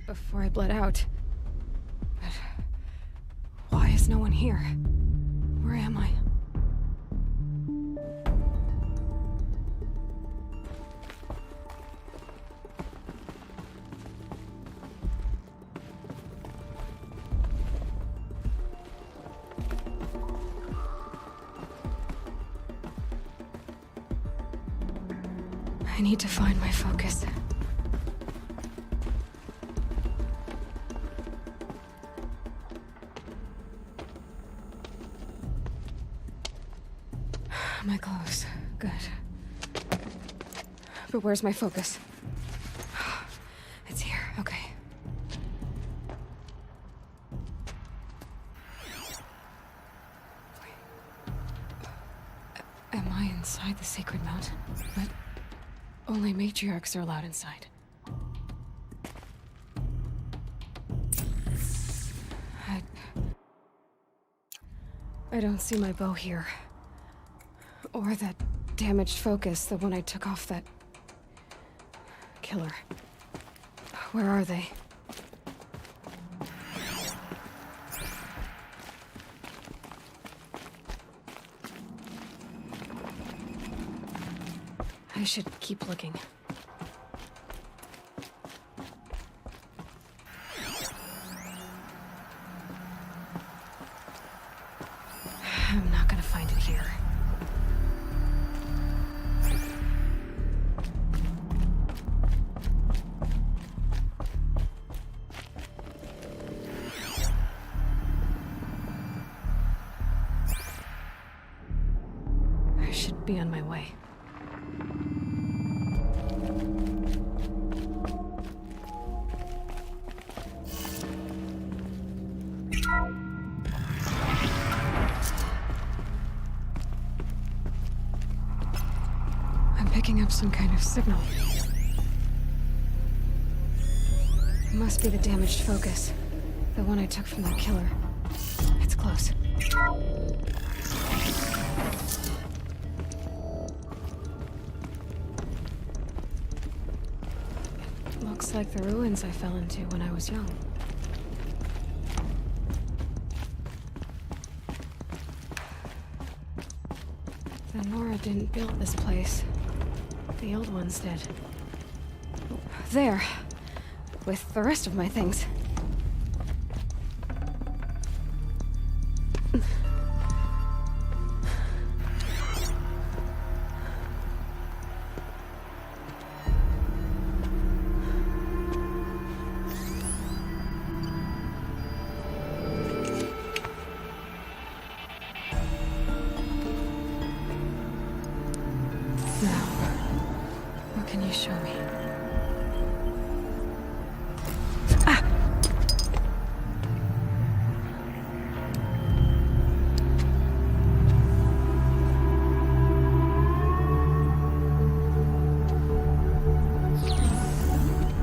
Before I bled out. But why is no one here? Where am I? I need to find my focus. My clothes. Good. But where's my focus? It's here. Okay. Wait. Am I inside the sacred mountain? But only matriarchs are allowed inside. I don't see my bow here. Or that damaged focus, the one I took off that killer. Where are they? I should keep looking. I'm not gonna find it here. I should be on my way. I'm picking up some kind of signal. It must be the damaged focus. The one I took from that killer. It's close. It looks like the ruins I fell into when I was young. The Nora didn't build this place. The old ones did. There. With the rest of my things. Now, what can you show me? Ah!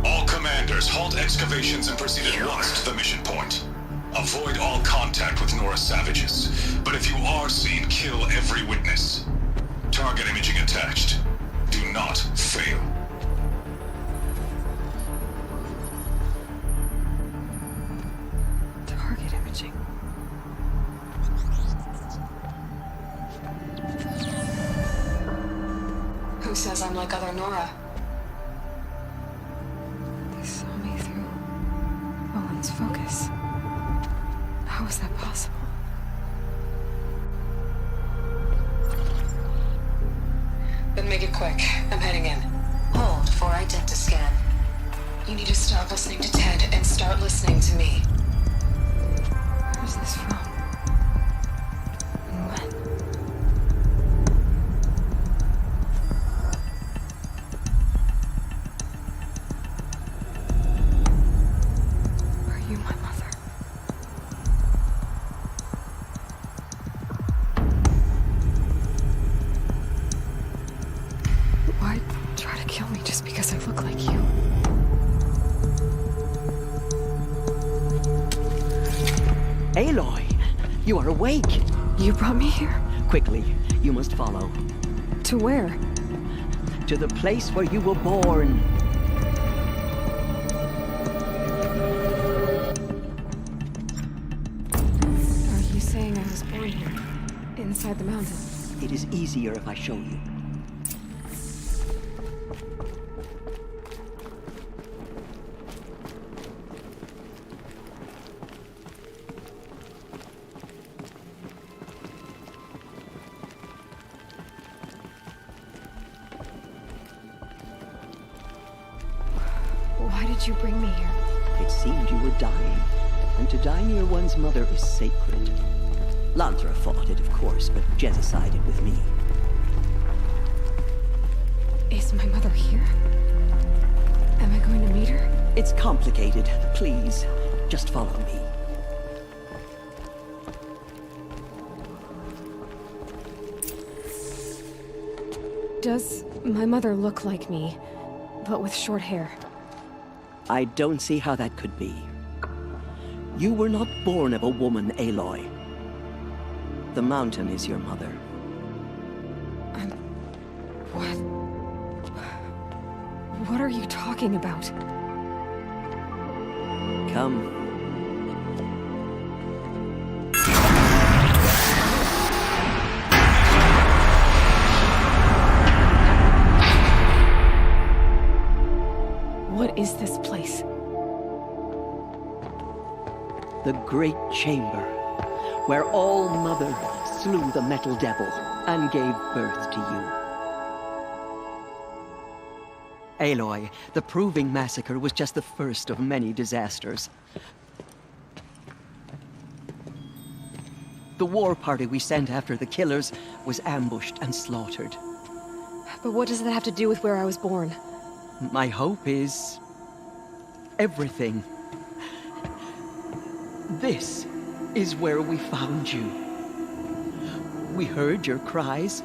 All commanders, halt excavations and proceed at once to the mission point. Avoid all contact with Nora savages, but if you are seen, kill every witness. Target imaging attached. Do not fail. Target imaging. Who says I'm like other Nora? They saw me through Owen's focus. How is that possible? Then make it quick. I'm heading in. Hold for identiscan. You need to stop listening to Ted and start listening to me. Where's this from? And when? Are you my mother? Why try to kill me just because I look like you? Aloy, you are awake. You brought me here? Quickly, you must follow. To where? To the place where you were born. inside the mountain. It is easier if I show you. Why did you bring me here? It seemed you were dying, and to die near one's mother is sacred. Lantra fought it, of course, but Jezza sided with me. Is my mother here? Am I going to meet her? It's complicated. Please, just follow me. Does my mother look like me, but with short hair? I don't see how that could be. You were not born of a woman, Aloy. The mountain is your mother. What? What are you talking about? Come. What is this place? The Great Chamber, where All Mother slew the Metal Devil and gave birth to you. Aloy, the Proving Massacre was just the first of many disasters. The war party we sent after the killers was ambushed and slaughtered. But what does that have to do with where I was born? My hope is everything. This is where we found you. We heard your cries,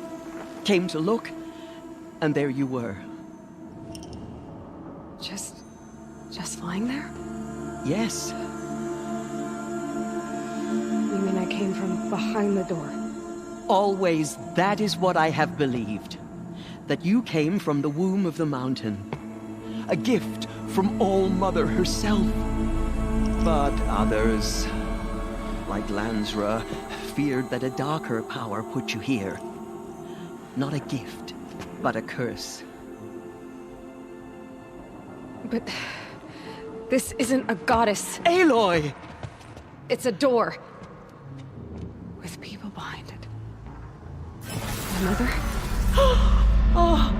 came to look, and there you were. Just lying there? Yes, You mean I came from behind the door? always that is what I have believed. That you came from the womb of the mountain. A gift from All Mother herself. But others, like Lansra, feared that a darker power put you here. Not a gift, but a curse. But this isn't a goddess. Aloy! It's a door. With people behind it. My mother? Oh!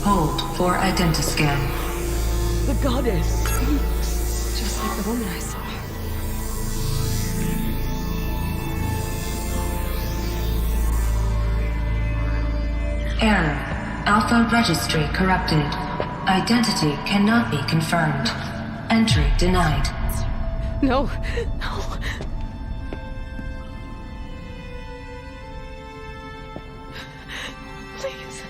Hold for identiscan. The goddess speaks. Just like the woman I saw. Error. Alpha registry corrupted. Identity cannot be confirmed. Entry denied. No, no. Please.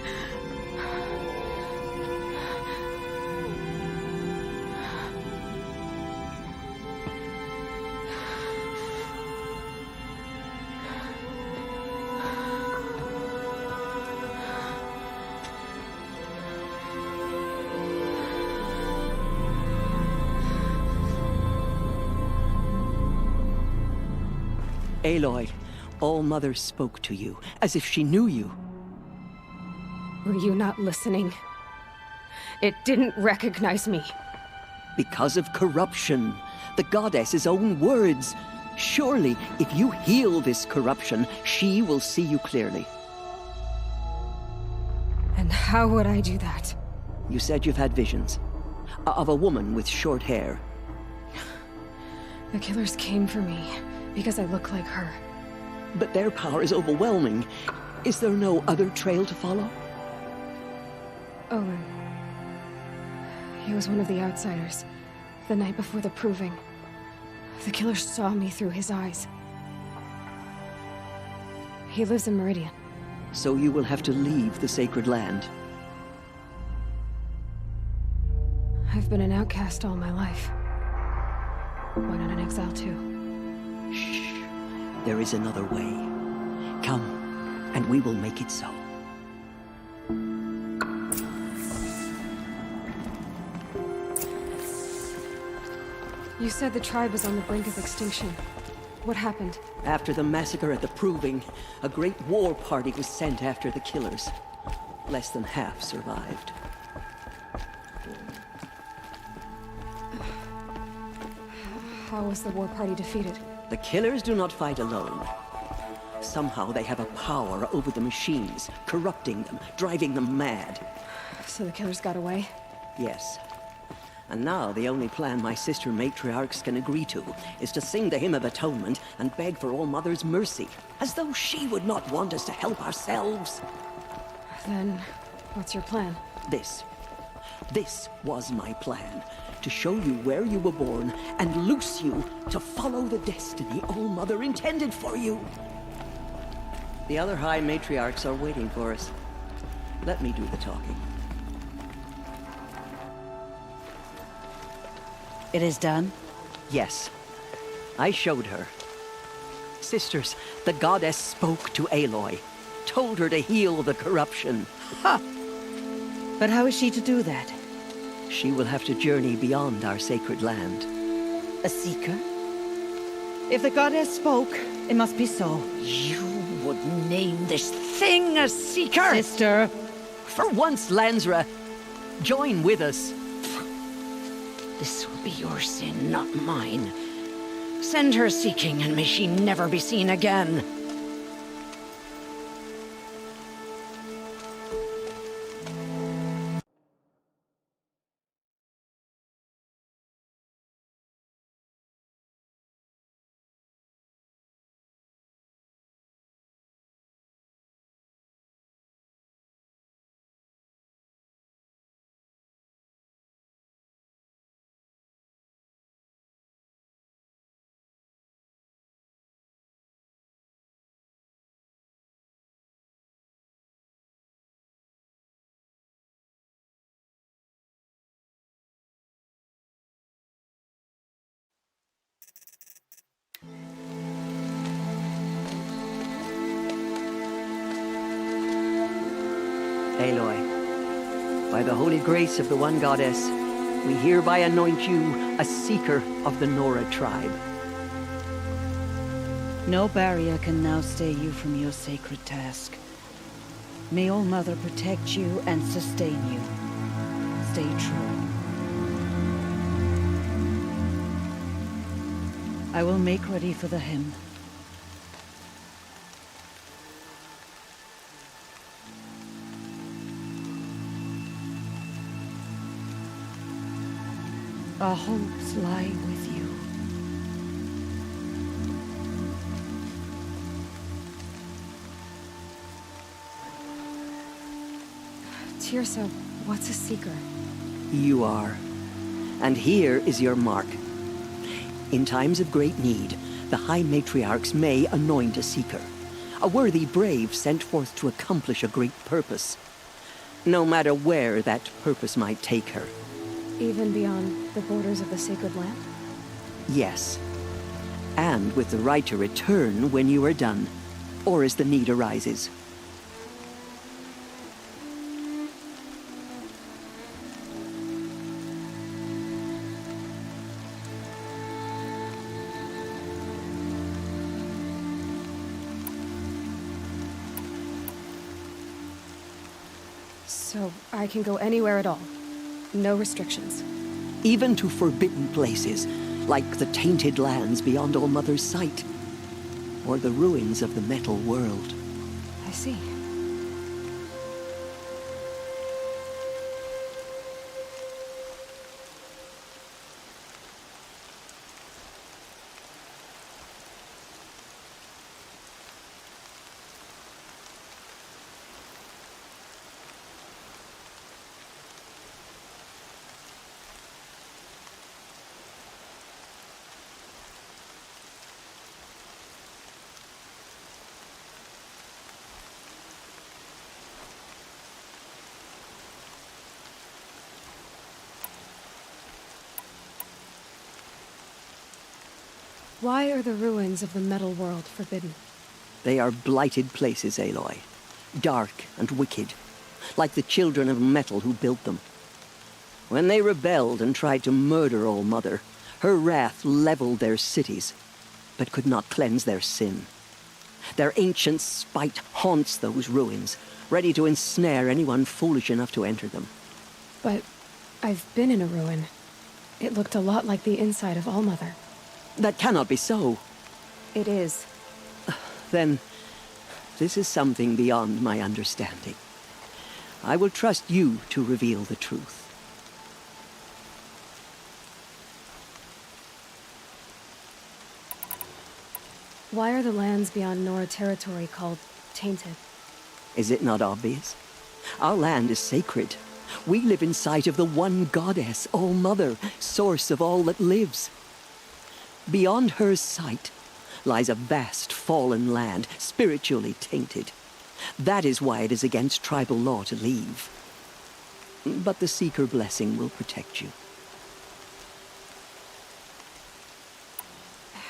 Aloy, All Mother spoke to you, as if she knew you. Were you not listening? It didn't recognize me. Because of corruption. The goddess's own words. Surely, if you heal this corruption, she will see you clearly. And how would I do that? You said you've had visions. Of a woman with short hair. The killers came for me because I look like her. But their power is overwhelming. Is there no other trail to follow? Owen. He was one of the outsiders. The night before the Proving. The killers saw me through his eyes. He lives in Meridian. So you will have to leave the sacred land. I've been an outcast all my life. Why not an exile too? Shh. There is another way. Come, and we will make it so. You said the tribe was on the brink of extinction. What happened? After the massacre at the Proving, a great war party was sent after the killers. Less than half survived. How was the war party defeated? The killers do not fight alone. Somehow they have a power over the machines, corrupting them, driving them mad. So the killers got away? Yes. And now the only plan my sister matriarchs can agree to is to sing the Hymn of Atonement and beg for All Mother's mercy, as though she would not want us to help ourselves. Then, what's your plan? This was my plan. To show you where you were born and loose you to follow the destiny All Mother intended for you. The other High Matriarchs are waiting for us. Let me do the talking. It is done? Yes. I showed her. Sisters, the goddess spoke to Aloy. Told her to heal the corruption. Ha! But how is she to do that? She will have to journey beyond our sacred land. A seeker? If the goddess spoke, it must be so. You would name this thing a seeker? Sister! For once, Lansra, join with us. This will be your sin, not mine. Send her seeking, and may she never be seen again. Aloy, by the holy grace of the one goddess, we hereby anoint you a seeker of the Nora tribe. No barrier can now stay you from your sacred task. May All Mother protect you and sustain you. Stay true. I will make ready for the hymn. Our hopes lie with you. Tirsa, what's a seeker? You are. And here is your mark. In times of great need, the High Matriarchs may anoint a seeker. A worthy brave sent forth to accomplish a great purpose. No matter where that purpose might take her. Even beyond the borders of the sacred land? Yes. And with the right to return when you are done, or as the need arises. So I can go anywhere at all? No restrictions? Even to forbidden places, like the tainted lands beyond All Mother's sight, or the ruins of the metal world. I see. Why are the ruins of the metal world forbidden? They are blighted places, Aloy. Dark and wicked, like the children of metal who built them. When they rebelled and tried to murder All Mother, Her wrath leveled their cities, but could not cleanse their sin. Their ancient spite haunts those ruins, ready to ensnare anyone foolish enough to enter them. But I've been in a ruin. It looked a lot like the inside of Allmother. That cannot be so. It is. Then, this is something beyond my understanding. I will trust you to reveal the truth. Why are the lands beyond Nora territory called tainted? Is it not obvious? Our land is sacred. We live in sight of the one goddess, All-Mother, source of all that lives. Beyond her sight lies a vast fallen land, spiritually tainted. That is why it is against tribal law to leave. But the Seeker blessing will protect you.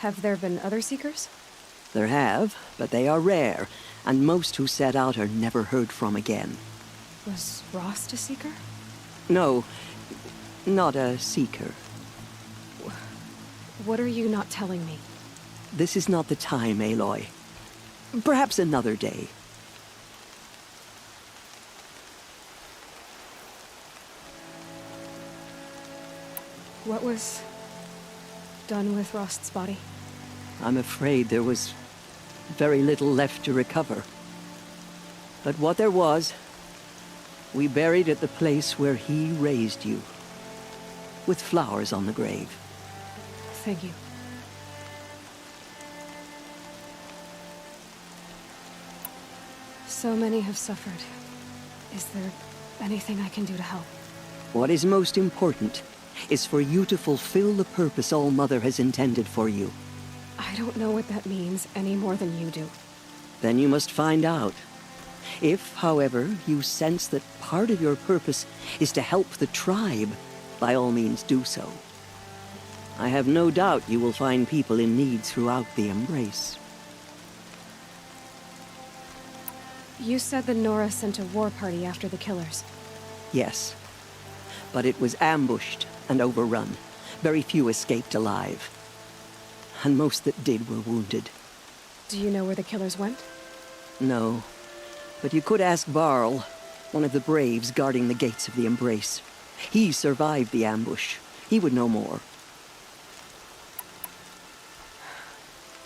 Have there been other Seekers? There have, but they are rare, and most who set out are never heard from again. Was Rost a Seeker? No, not a Seeker. What are you not telling me? This is not the time, Aloy. Perhaps another day. What was done with Rost's body? I'm afraid there was very little left to recover. But what there was, we buried at the place where he raised you, with flowers on the grave. Thank you. So many have suffered. Is there anything I can do to help? What is most important is for you to fulfill the purpose All-Mother has intended for you. I don't know what that means any more than you do. Then you must find out. If, however, you sense that part of your purpose is to help the tribe, by all means do so. I have no doubt you will find people in need throughout the Embrace. You said the Nora sent a war party after the killers. Yes, but it was ambushed and overrun. Very few escaped alive. And most that did were wounded. Do you know where the killers went? No, but you could ask Varl, one of the braves guarding the gates of the Embrace. He survived the ambush. He would know more.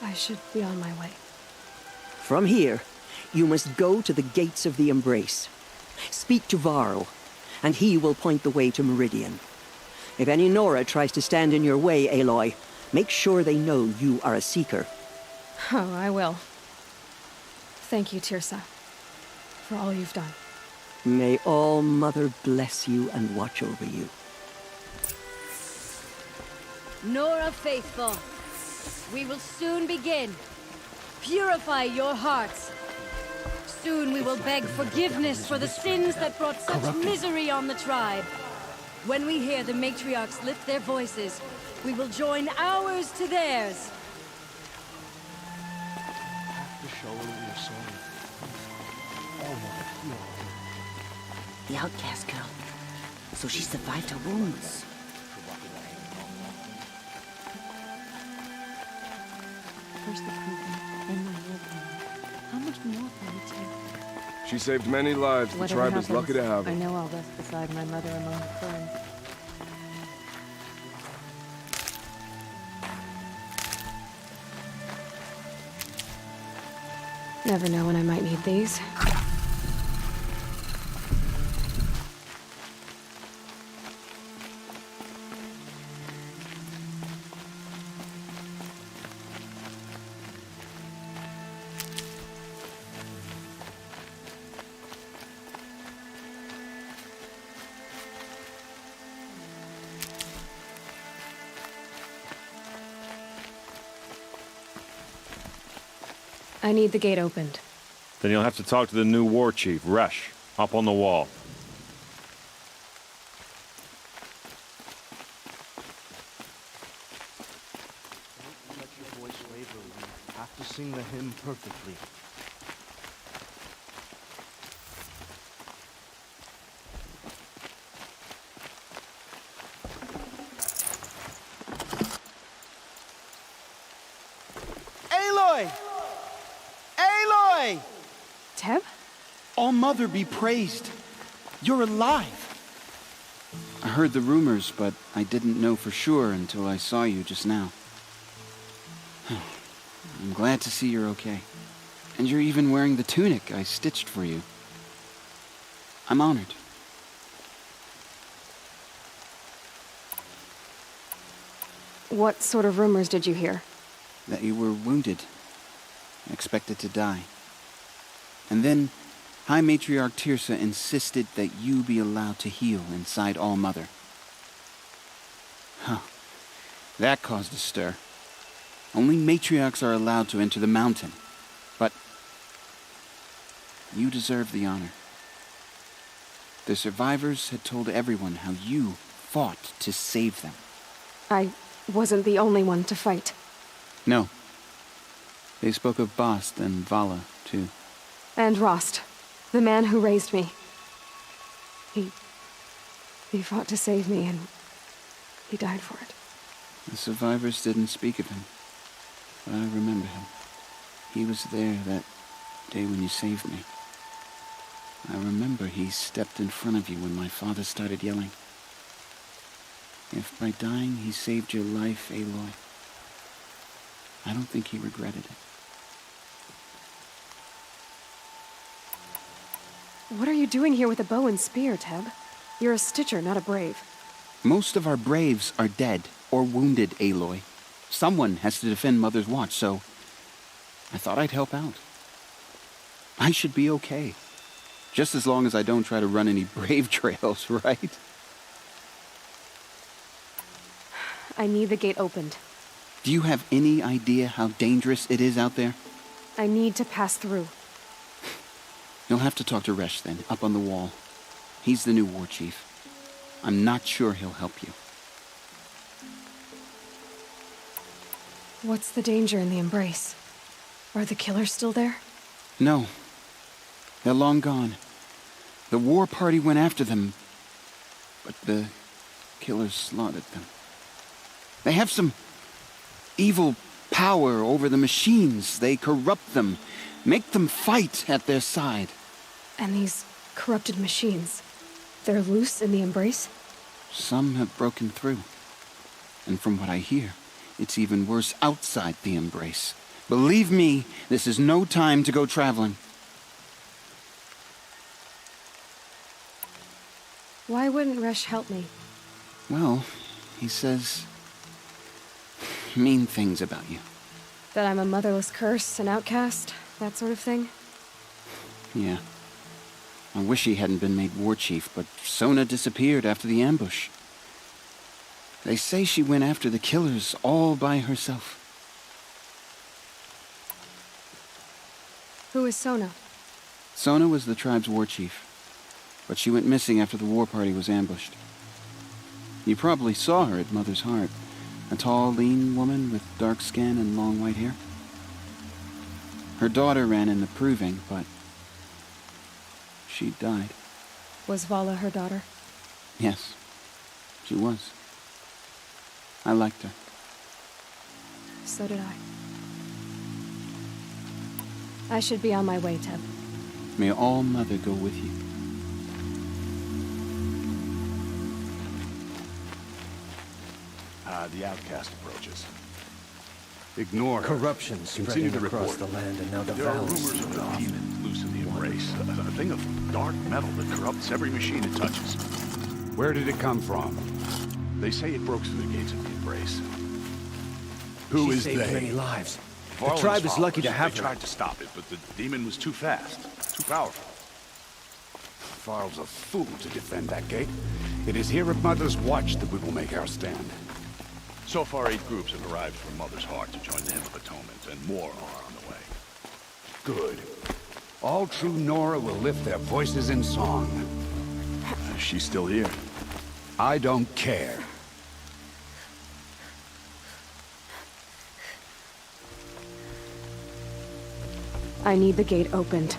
I should be on my way. From here, you must go to the gates of the Embrace. Speak to Varl, and he will point the way to Meridian. If any Nora tries to stand in your way, Aloy, make sure they know you are a Seeker. Oh, I will. Thank you, Tirsa, for all you've done. May All-Mother bless you and watch over you. Nora faithful, we will soon begin. Purify your hearts. Soon we will beg forgiveness for the sins that brought such misery on the tribe. When we hear the matriarchs lift their voices, we will join ours to theirs. To show her we're sorry. Oh my God. The outcast girl. So she survived her wounds. First the Kruger, then my old one. How much more can it take? She saved many lives. The Whatever tribe is lucky to have I her. know I'll rest beside my mother among the ferns. Never know when I might need these. I need the gate opened. Then you'll have to talk to the new war chief, Resh, up on the wall. Don't let your voice waver. We have to sing the hymn perfectly. Aloy! Teb? All Mother be praised. You're alive. I heard the rumors, but I didn't know for sure until I saw you just now. I'm glad to see you're okay. And you're even wearing the tunic I stitched for you. I'm honored. What sort of rumors did you hear? That you were wounded, expected to die. And then High Matriarch Tirsa insisted that you be allowed to heal inside All Mother. Huh. That caused a stir. Only matriarchs are allowed to enter the mountain. But you deserve the honor. The survivors had told everyone how you fought to save them. I wasn't the only one to fight. No. They spoke of Bast and Vala, too. And Rost, the man who raised me. He fought to save me, and he died for it. The survivors didn't speak of him, but I remember him. He was there that day when you saved me. I remember he stepped in front of you when my father started yelling. If by dying he saved your life, Aloy, I don't think he regretted it. What are you doing here with a bow and spear, Teb? You're a Stitcher, not a Brave. Most of our Braves are dead or wounded, Aloy. Someone has to defend Mother's watch, so I thought I'd help out. I should be okay. Just as long as I don't try to run any Brave trails, right? I need the gate opened. Do you have any idea how dangerous it is out there? I need to pass through. You'll have to talk to Resh then, up on the wall. He's the new war chief. I'm not sure he'll help you. What's the danger in the Embrace? Are the killers still there? No. They're long gone. The war party went after them, but the killers slaughtered them. They have some evil power over the machines. They corrupt them, make them fight at their side. And these corrupted machines, they're loose in the Embrace? Some have broken through. And from what I hear, it's even worse outside the Embrace. Believe me, this is no time to go traveling. Why wouldn't Resh help me? Well, he says mean things about you. That I'm a motherless curse, an outcast, that sort of thing? Yeah. I wish he hadn't been made war chief, but Sona disappeared after the ambush. They say she went after the killers all by herself. Who is Sona? Sona was the tribe's war chief, but she went missing after the war party was ambushed. You probably saw her at Mother's Heart. A tall, lean woman with dark skin and long white hair. Her daughter ran in the proving, but she died. Was Vala her daughter? Yes, she was. I liked her. So did I. I should be on my way, Teb. May All Mother go with you. The outcast approaches. Ignore her. Corruption Continue spreading to across report. the land, and now the There are valleys rumors of split a off. demon loose in the Embrace. A thing of dark metal that corrupts every machine it touches. Where did it come from? They say it broke through the gates of the Embrace. Who is saved they? many lives. The Varlin's tribe is lucky to followers. have They her. tried to stop it, but the demon was too fast, too powerful. Varl's a fool to defend that gate. It is here at Mother's Watch that we will make our stand. So far, 8 groups have arrived from Mother's Heart to join the Hymn of Atonement, and more are on the way. Good. All true Nora will lift their voices in song. She's still here. I don't care. I need the gate opened.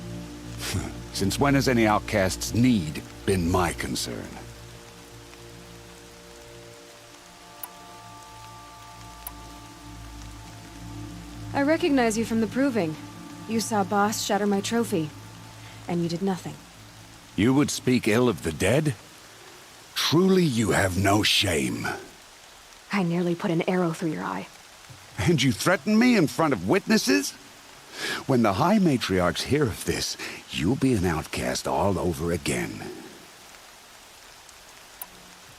Since when has any outcast's need been my concern? I recognize you from the proving. You saw Boss shatter my trophy, and you did nothing. You would speak ill of the dead? Truly you have no shame. I nearly put an arrow through your eye. And you threaten me in front of witnesses? When the High Matriarchs hear of this, you'll be an outcast all over again.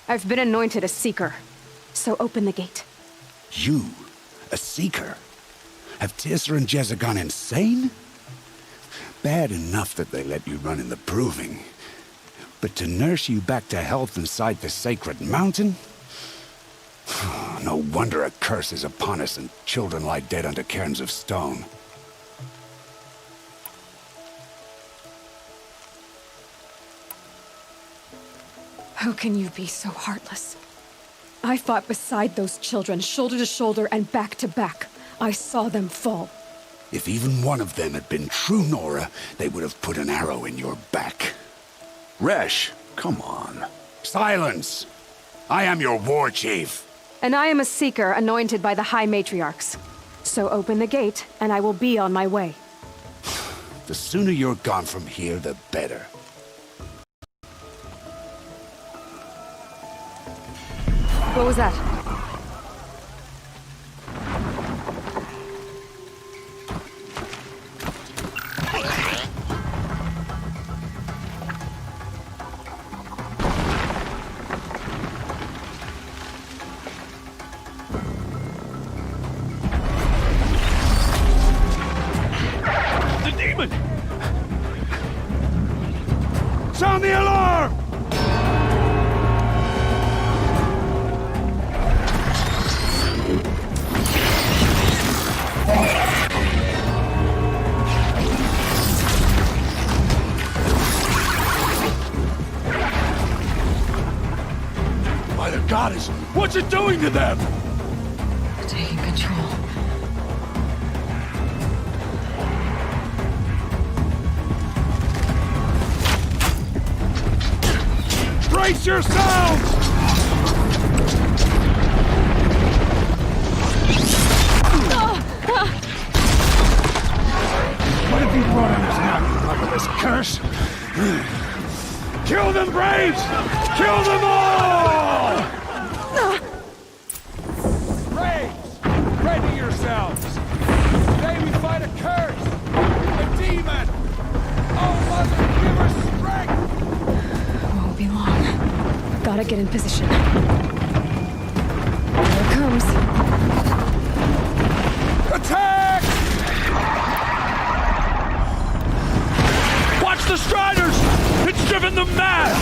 I've been anointed a Seeker, so open the gate. You? A Seeker? Have Tissa and Jezza gone insane? Bad enough that they let you run in the Proving. But to nurse you back to health inside the sacred mountain? No wonder a curse is upon us and children lie dead under cairns of stone. How can you be so heartless? I fought beside those children, shoulder to shoulder and back to back. I saw them fall. If even one of them had been true Nora, they would have put an arrow in your back. Resh, come on. Silence! I am your war chief. And I am a Seeker anointed by the High Matriarchs. So open the gate, and I will be on my way. The sooner you're gone from here, the better. What was that? The demon! Sound the alarm! By the goddess, what's it doing to them? Taking control. Brace yourselves! What have you brought on us now, you motherless curse? Kill them, Braves! Kill them all! Braves, ready yourselves! Today we fight a curse! A demon! Oh, Mother, give her strength! Won't be long. Gotta get in position. Here it comes. Attack! Watch the Striders! It's driven them mad!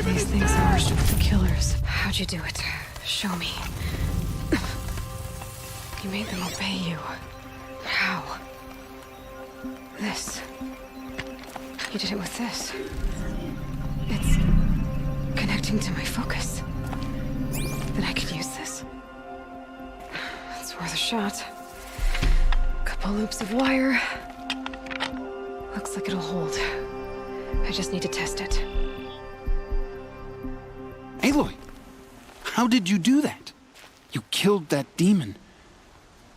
these things are the killers. How'd you do it? Show me. You made them obey you. How? This. You did it with this. It's connecting to my focus. Then I could use this. It's worth a shot. Couple loops of wire. Looks like it'll hold. I just need to test it. Aloy! How did you do that? You killed that demon.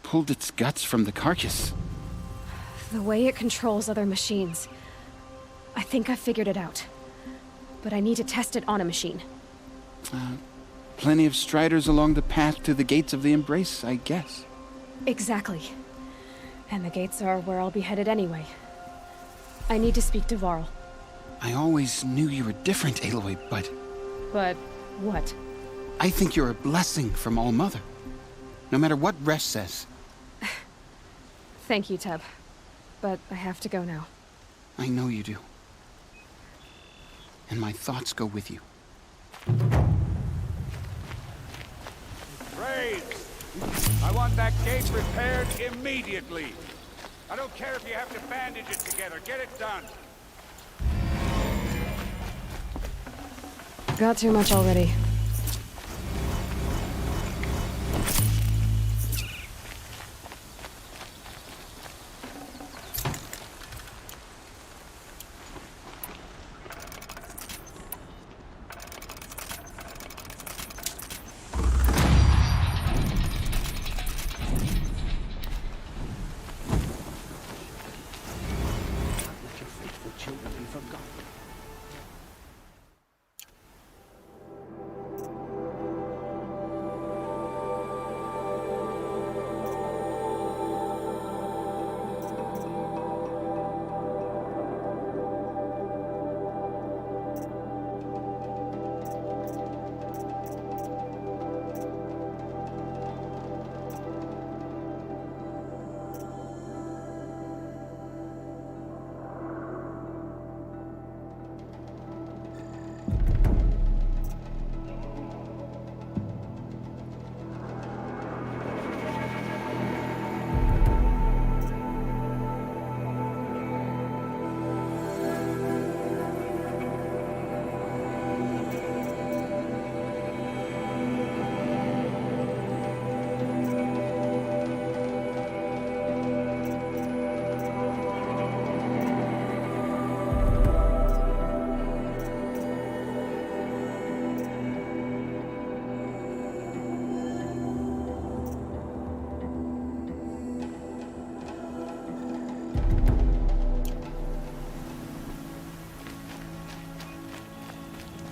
Pulled its guts from the carcass. The way it controls other machines. I think I figured it out. But I need to test it on a machine. Plenty of striders along the path to the gates of the Embrace, I guess. Exactly. And the gates are where I'll be headed anyway. I need to speak to Varl. I always knew you were different, Aloy, but... But what? I think you're a blessing from All Mother. No matter what Resh says. Thank you, Teb. But I have to go now. I know you do. And my thoughts go with you. Braves! I want that gate repaired immediately. I don't care if you have to bandage it together. Get it done. Got too much already.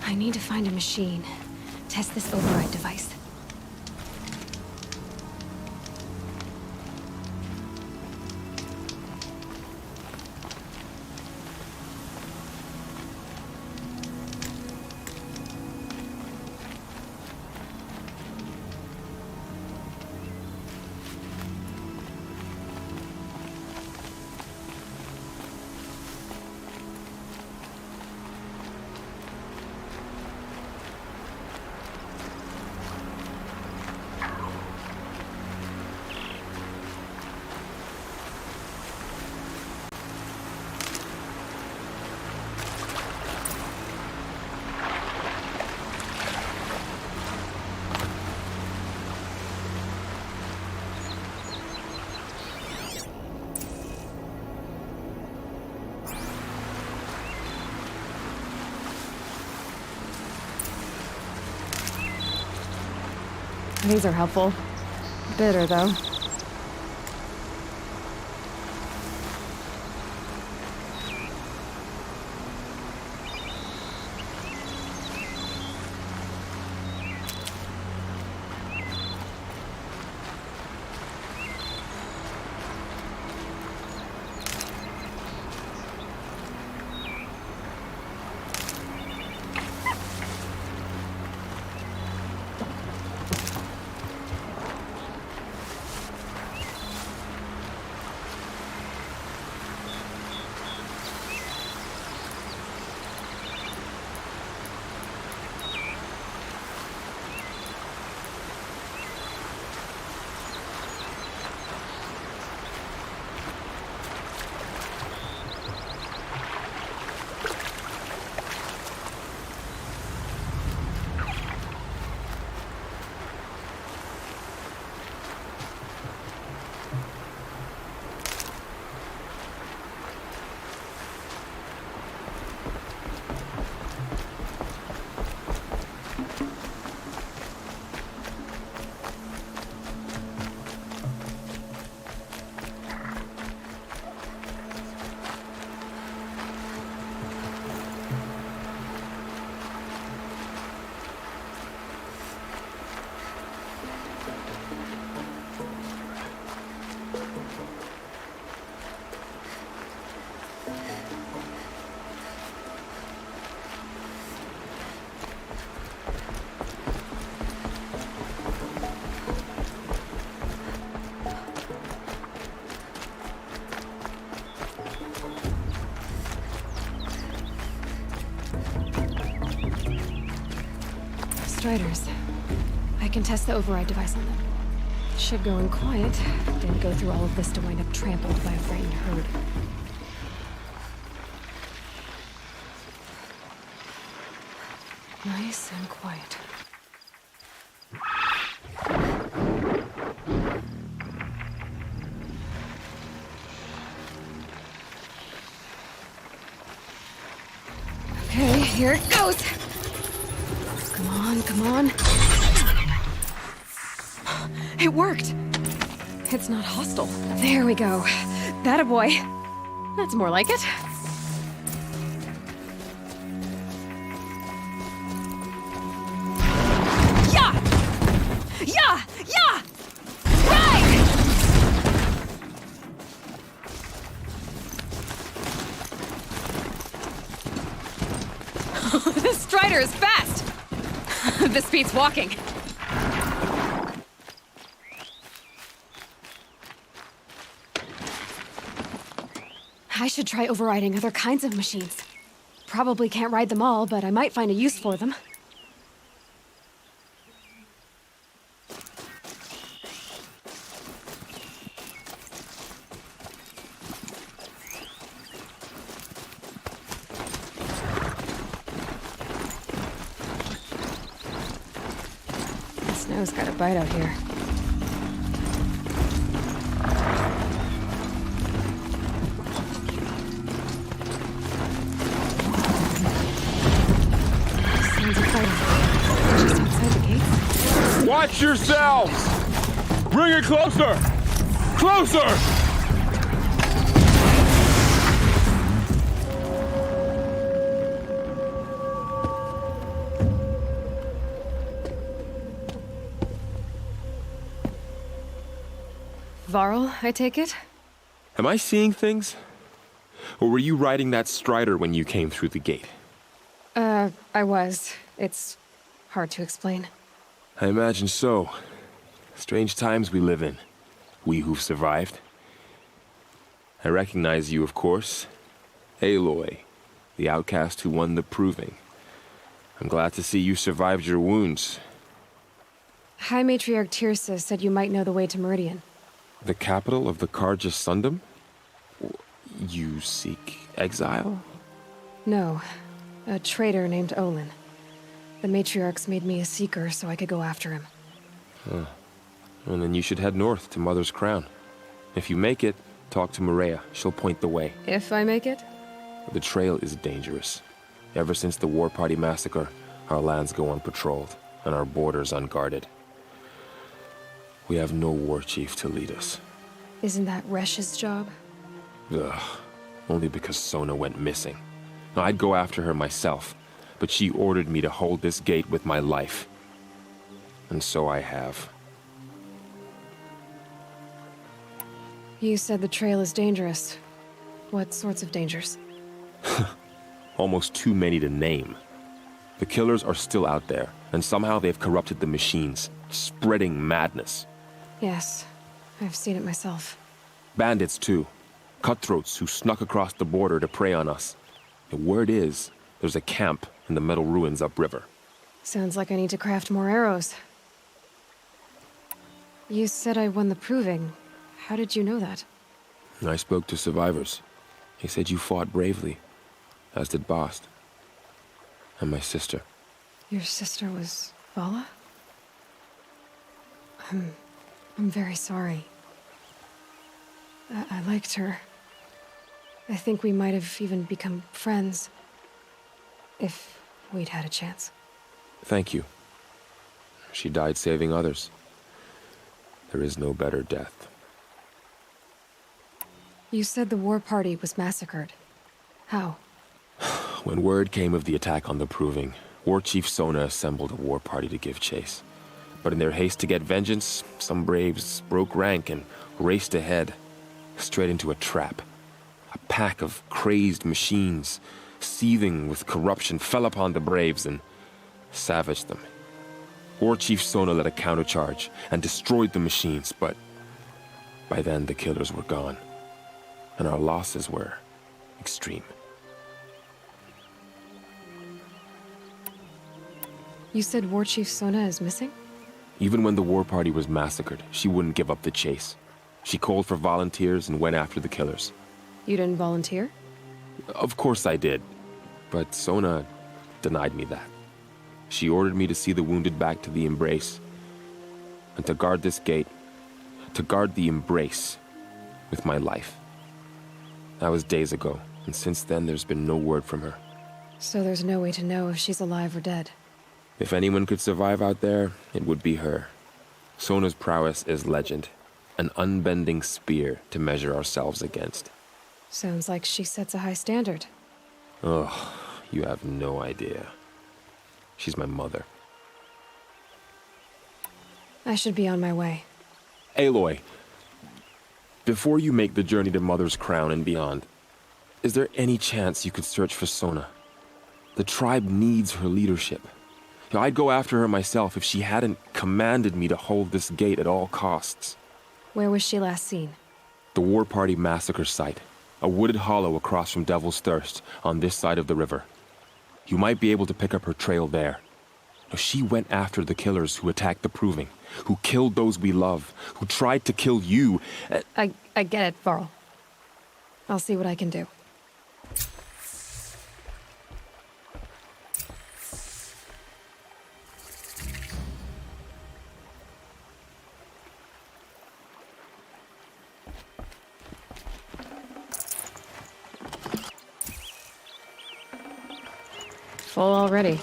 I need to find a machine. Test this override device. These are helpful. Bitter, though. Striders. I can test the override device on them. Should go in quiet. Didn't go through all of this to wind up trampled by a frightened herd. Nice and quiet. Okay, here it goes! Come on, come on. It worked! It's not hostile. There we go. That a boy. That's more like it. Yeah! Yeah! Yeah! Right! This Strider is fast! This beats walking. I should try overriding other kinds of machines. Probably can't ride them all, but I might find a use for them. The snow's got a bite out here. Watch yourselves! Bring it closer! Closer! Varl, I take it? Am I seeing things? Or were you riding that Strider when you came through the gate? I was. It's hard to explain. I imagine so. Strange times we live in. We who've survived. I recognize you, of course. Aloy, the outcast who won the proving. I'm glad to see you survived your wounds. High Matriarch Tirsa said you might know the way to Meridian. The capital of the Carja Sundom? You seek exile? No. A traitor named Olin. The Matriarchs made me a seeker so I could go after him. Huh. And then you should head north to Mother's Crown. If you make it, talk to Maria. She'll point the way. If I make it? The trail is dangerous. Ever since the War Party massacre, our lands go unpatrolled, and our borders unguarded. We have no war chief to lead us. Isn't that Resh's job? Ugh. Only because Sona went missing. Now, I'd go after her myself, but she ordered me to hold this gate with my life. And so I have. You said the trail is dangerous. What sorts of dangers? Almost too many to name. The killers are still out there, and somehow they've corrupted the machines, spreading madness. Yes, I've seen it myself. Bandits, too. Cutthroats who snuck across the border to prey on us. The word is, there's a camp in the metal ruins upriver. Sounds like I need to craft more arrows. You said I won the proving. How did you know that? I spoke to survivors. They said you fought bravely, as did Bast. And my sister. Your sister was Vala? I'm very sorry. I liked her. I think we might have even become friends. If we'd had a chance. Thank you. She died saving others. There is no better death. You said the war party was massacred. How? When word came of the attack on the Proving, War Chief Sona assembled a war party to give chase. But in their haste to get vengeance, some braves broke rank and raced ahead, straight into a trap. A pack of crazed machines, seething with corruption, fell upon the braves and savaged them. War Chief Sona led a countercharge and destroyed the machines, but by then the killers were gone, and our losses were extreme. You said War Chief Sona is missing? Even when the war party was massacred, she wouldn't give up the chase. She called for volunteers and went after the killers. You didn't volunteer? Of course I did, but Sona denied me that. She ordered me to see the wounded back to the Embrace, and to guard this gate, to guard the Embrace with my life. That was days ago, and since then there's been no word from her. So there's no way to know if she's alive or dead. If anyone could survive out there, it would be her. Sona's prowess is legend, an unbending spear to measure ourselves against. Sounds like she sets a high standard. Oh, you have no idea. She's my mother. I should be on my way. Aloy, before you make the journey to Mother's Crown and beyond, is there any chance you could search for Sona? The tribe needs her leadership. I'd go after her myself if she hadn't commanded me to hold this gate at all costs. Where was she last seen? The War Party massacre site. A wooded hollow across from Devil's Thirst, on this side of the river. You might be able to pick up her trail there. She went after the killers who attacked the Proving, who killed those we love, who tried to kill you. I get it, Varl. I'll see what I can do. Full already.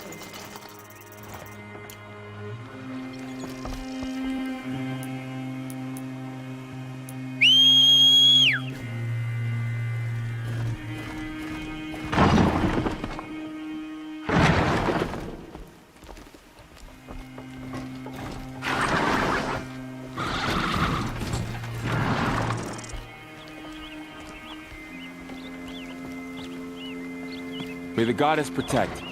May the goddess protect.